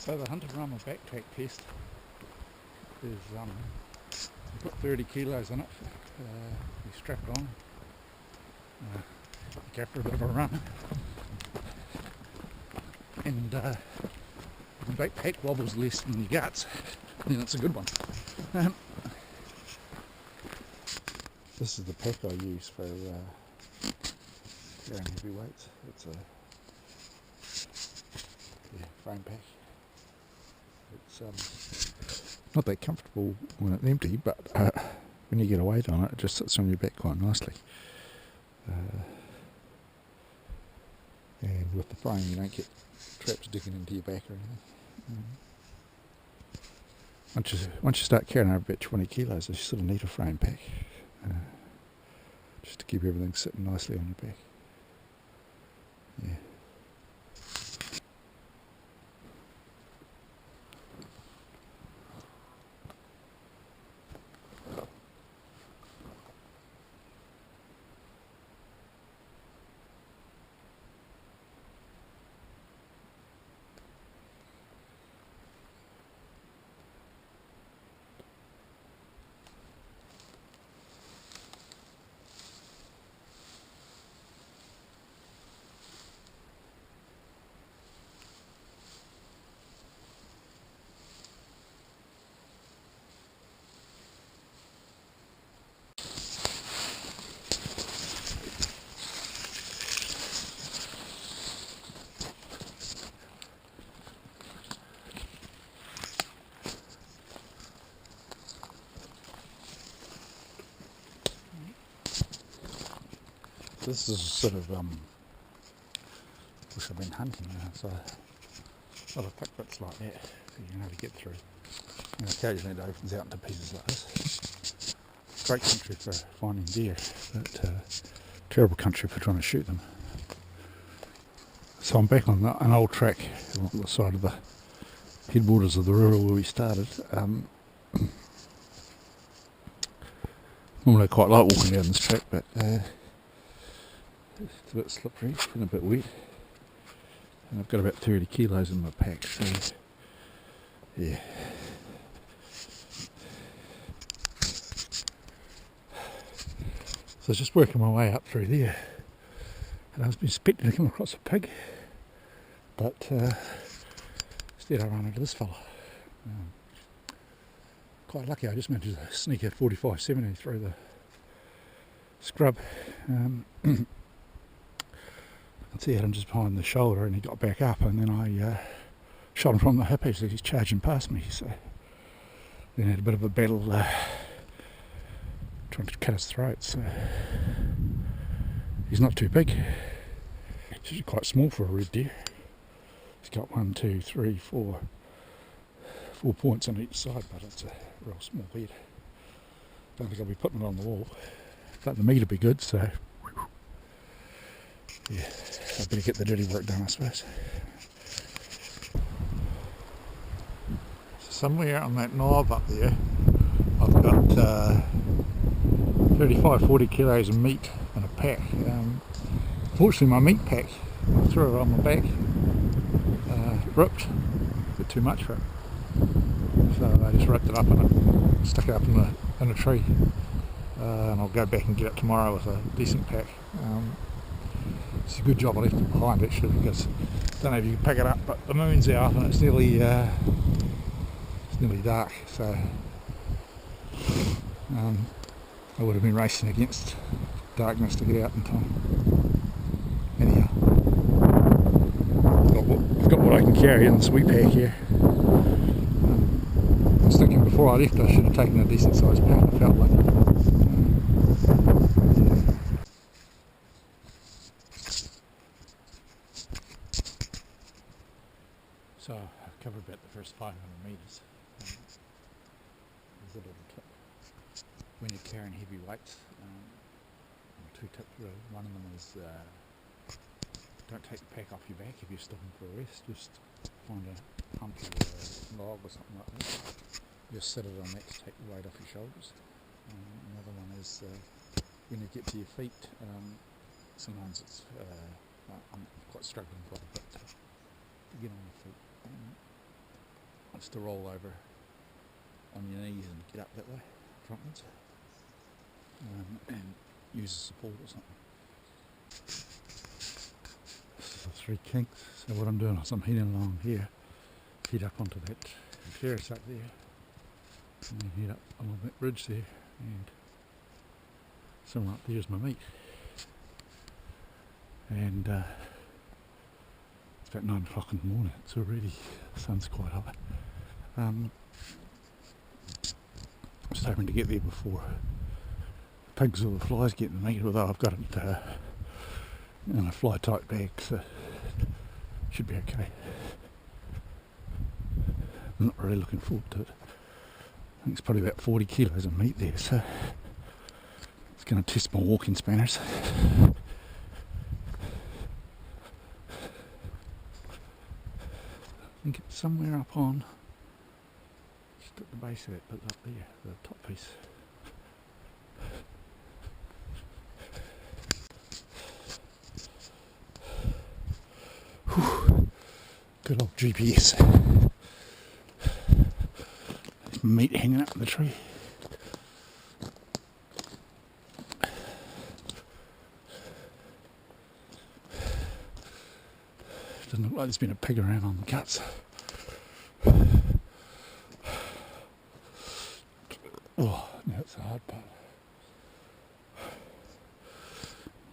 So the Hunter Rama backpack test is you put 30 kilos on it, you strap it on, you go for a bit of a run, and the backpack wobbles less than your guts, then it's a good one. This is the pack I use for carrying heavy weights. It's a frame pack. It's not that comfortable when it's empty, but when you get a weight on it, it just sits on your back quite nicely. And with the frame, you don't get traps digging into your back or anything. Once you start carrying over about 20 kilos, you sort of need a frame pack, just to keep everything sitting nicely on your back. Yeah. This is sort of which I've been hunting, so a lot of thick bits like that, so you know how to get through. And occasionally it opens out into pieces like this. Great country for finding deer, but terrible country for trying to shoot them. So I'm back on an old track along the side of the headwaters of the river where we started. Normally I quite like walking down this track, but it's a bit slippery and a bit wet, and I've got about 30 kilos in my pack, so yeah. So I was just working my way up through there, and I was expecting to come across a pig, but instead I ran into this fella. Quite lucky, I just managed to sneak a 45-70 through the scrub. I see him just behind the shoulder, and he got back up, and then I shot him from the hip as he's charging past me. So then had a bit of a battle trying to cut his throat. So he's not too big. He's actually quite small for a red deer. He's got 1, 2, 3, 4 points on each side, but it's a real small head. Don't think I'll be putting it on the wall, but the meat will be good, so yeah, I better get the dirty work done, I suppose. So somewhere on that knob up there, I've got 35-40 kilos of meat in a pack. Fortunately, my meat pack, I threw it on my back, ripped, a bit too much for it. So I just wrapped it up and stuck it up in a tree, and I'll go back and get it tomorrow with a decent pack. It's a good job I left it behind actually, because I don't know if you can pick it up, but the moon's out and it's nearly dark, so I would have been racing against darkness to get out in time. Anyhow, I've got what I can carry in this wee pack here. I was thinking before I left I should have taken a decent sized pack, I felt like it. So I've covered about the first 500 metres. There's a little tip when you're carrying heavy weights. Two tips really. One of them is don't take the pack off your back if you're stopping for a rest. Just find a hump or a log or something like that. Just set it on that to take the weight off your shoulders. Another one is when you get to your feet, sometimes it's I'm quite struggling quite a bit to get on your feet. Nice to roll over on your knees and get up that way, frontwards, and use a support or something. So 3 kinks. So what I'm doing is I'm heading along here, head up onto that terrace up there, and then head up along that bridge there, and somewhere up there's my meet. And it's about 9 o'clock in the morning. It's already, the sun's quite high. I'm just hoping to get there before the pigs or the flies get in the meat, although I've got it in a fly tight bag, so should be okay. I'm not really looking forward to it. I think it's probably about 40 kilos of meat there, so it's going to test my walking spanners. I think it's somewhere up on, just at the base of it, but up there, the top piece. Whew. Good old GPS. There's meat hanging up in the tree. Doesn't look like there's been a pig around on the guts. Oh, that's the hard part.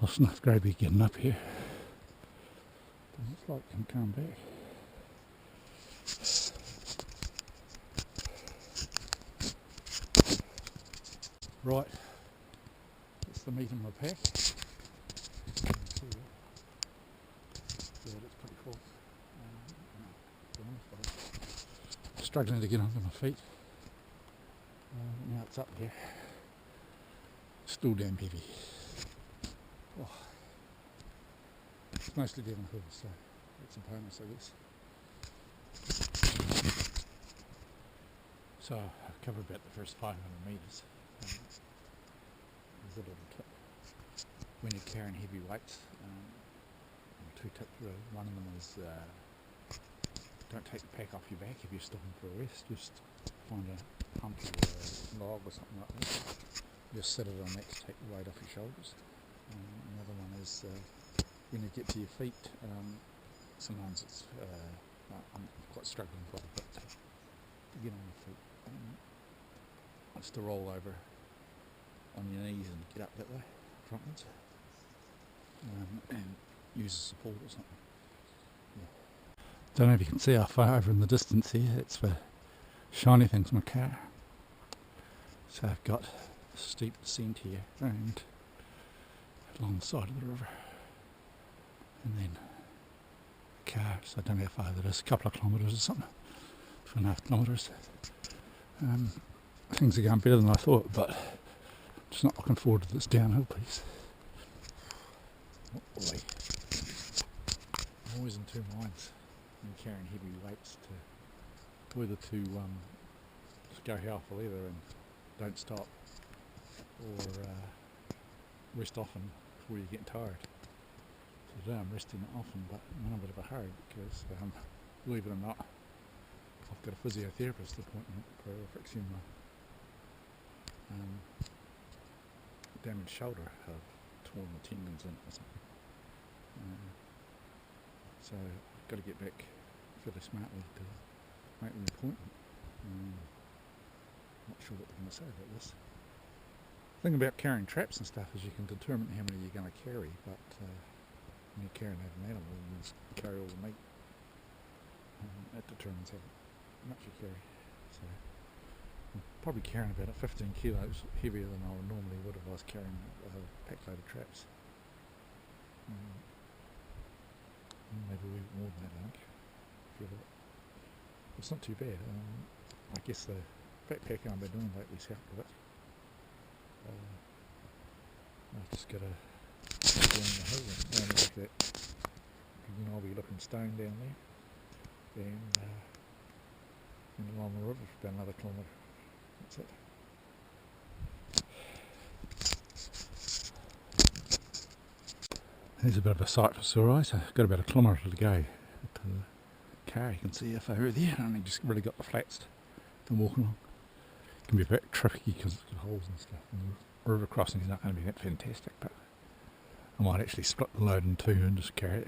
Lost enough gravy getting up here. Doesn't look like I'm coming back. Right, that's the meat in my pack. Yeah, that's pretty full. Struggling to get onto my feet. Now it's up there. Still damn heavy. Oh. It's mostly downhill, so that's a bonus, I guess. So I've covered about the first 500 metres. There's a little tip. When you're carrying heavy weights, 2 tips really. One of them is don't take the pack off your back if you're stopping for a rest. Just find a hump or a log or something like that. Just set it on that to take the weight off your shoulders. Another one is when you get to your feet, sometimes it's I'm quite struggling quite a bit to get on your feet. It's to roll over on your knees and get up that way, frontwards, and use a support or something. Yeah. Don't know if you can see how far over in the distance here. It's the shiny things in my car. So I've got a steep descent here and along the side of the river, and then the car. So I don't know how far that is, a couple of kilometres or something, 2.5 kilometres. Things are going better than I thought, but just not looking forward to this downhill piece. Oh boy. I'm always in two minds when carrying heavy weights to whether to just go hell for leather and don't stop, or rest often before you get tired. So today I'm resting often, but I'm in a bit of a hurry because, believe it or not, I've got a physiotherapist appointment for fixing my damaged shoulder. I've torn the tendons in it or something. So I've got to get back fairly smartly to make the appointment. Not sure what they're going to say about this. The thing about carrying traps and stuff is you can determine how many you're going to carry, but when you're carrying out an animal, you just carry all the meat. That determines how much you carry. So I'm probably carrying about 15 kilos heavier than I normally would if I was carrying a packload of traps. Maybe a little more than that, I think. It's not too bad. I guess the backpacking I've been doing lately's helped a bit. I've just got to go down the hill and like that. You know, I'll be looking stone down there, and along the river for about another kilometre. That's it. There's a bit of a sight for sore eyes. I've got about a kilometre to go to car. You can see if over there, and only just really got the flats to walk along. It can be a bit tricky because it's got holes and stuff, and the river crossing is not going to be that fantastic, but I might actually split the load in two and just carry it